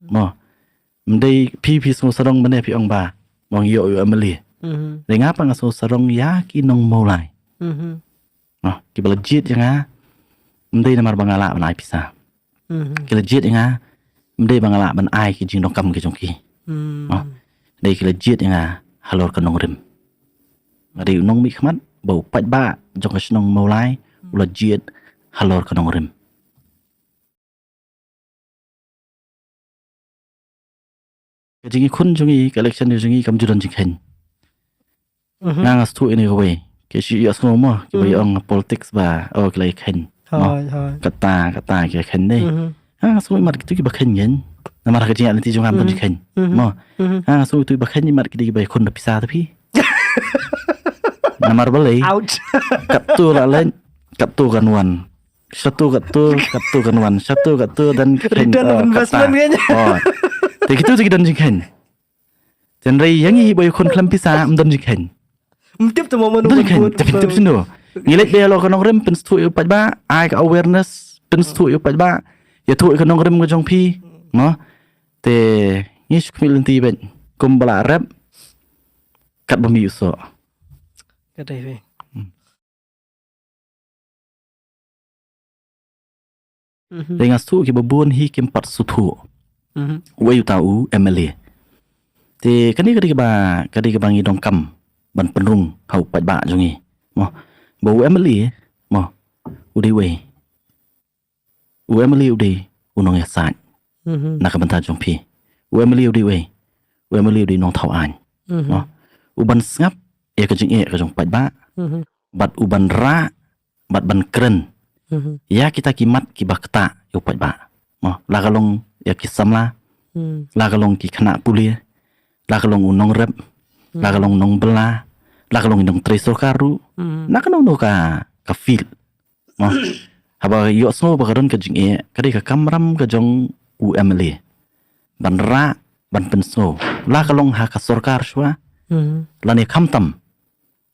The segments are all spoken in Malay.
mo mdei pi so sarong mane pi ong ba mong yo Emily renga pang so sarong ya ki nong molai mo ki legit nga mdei namar bangala banai pisa ki legit nga mdei bangala ban ai ki jing dong kam ki jong ki mo dei ki legit nga halor ka nong rim ngari nong mi khmat bau pat ba jong ka nong molai legit halor ka nong rim jingi khun jungi election jungi kam judan jinghen ngang stu ini kowe ke si yas no mo ke ong politics ba o ke lai khen kata ke khen dei ha so mar ki tu ki ba khen yen na mar ka jinga ti jong am tu khen mo ha so tu ba khen ni mar ki di ba khun pisa ta pi na mar balai kat tu la len kat tu kan wan satu kat tu kan wan satu kat tu dan khen ohแต่คิดว่าจะกินจริงเห็นจันไรยังงี้บอยคนคลำพิซซ่ามันจริงเห็นมันทิพย์ตัวมันจริงเห็นจะเป็นทิพย์สินดูงี้เล็กเดียวเราก็น้องเริ่มเป็นสตูดิโอปัจจุบันไอ้ก็ awareness เป็นสตูดิโอปัจจุบันอย่าถูกกับน้องเริ่มก็จงพี่เนาะแต่งี้ชุกมีลันตีเป็นกุมบลาเร็บกัดบะหมี่อยู่โซ่ก็ได้เว้ยเรื่องสตูกี่บบุญฮีกิมปัดสุทูWayu tahu Emily. Te kani kadi ke bangi dongkam ban penrung hau pat ba jongi. Mo bau Emily mo udi we. Emily udi unong ya san. Nak banta jong pi. Emily udi we. Emily udi nong thau an. Mo uban ngap e ka jing e ka jong pat ba. Bat uban ra bat ban kren. Ya kita kimat ki bakta yo pat ba. Mo la kalong ya kisam la kalong ki khana pulia la kalong unong rep la kalong nong bela la kalong indong tresor karu na kanong no ka feel mo haba yo so bagaron ka jing e kadi ka kamram ka jong u Emily ban ra ban penso la kalong ha ka sarkar shwa la ne khamtam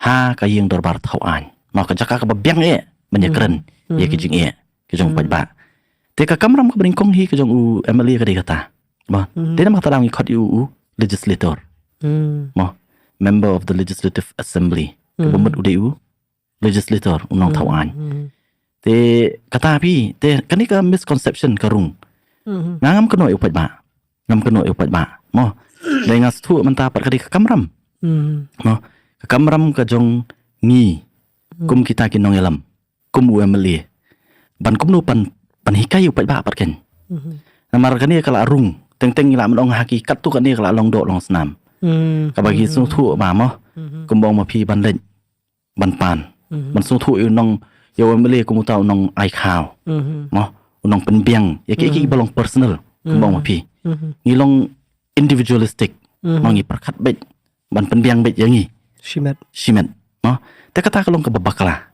ha ka yeng dorbar thau an mo ka jaka ka babyang e banyakren ye ki jing e ki jong pajba Teka kamram ka bringkong hi ka jong u Emily ka dikata. Mo, tena makatalang ikot u legislator. Mo, member of the Legislative Assembly. Kabumut ude u legislator unong tawan. Te kata pi, te kani ka misconception karung. Ngam kano upat ba. Ngam kano upat ba. Mo, dai ngas tu mentapat ka di ka kamram. Mo, ka kamram ka jong ngi kum kita kinong yalam. Kum u Emily. Ban kum nu pan hikai upat ba patken. Namar kani kala arung teng-teng ila mong hakikat tu kani kala long do long senam. Ka bagi su thu ba mo kumbong ma phi ban len ban pan. Ban su thu nong yo mele kumu tau nong ai khao. Mo nong pen biang ya ki balong personal kumbong ma phi. Ngi long individualistic mo ngi perkat bet ban pen biang bet yang ngi. Shimet. Mo te kata kalong ka babakla.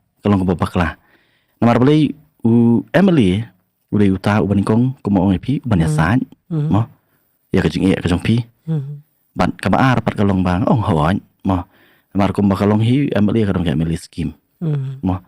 Namar beli u Emily udah uta uban kong kumo ong pi uban ya san mo ya ka jing e ka jong pi ban ka ba rapat kalong bang ong hawan mo mar kum ba kalong hi Emily ka dong Emily scheme mo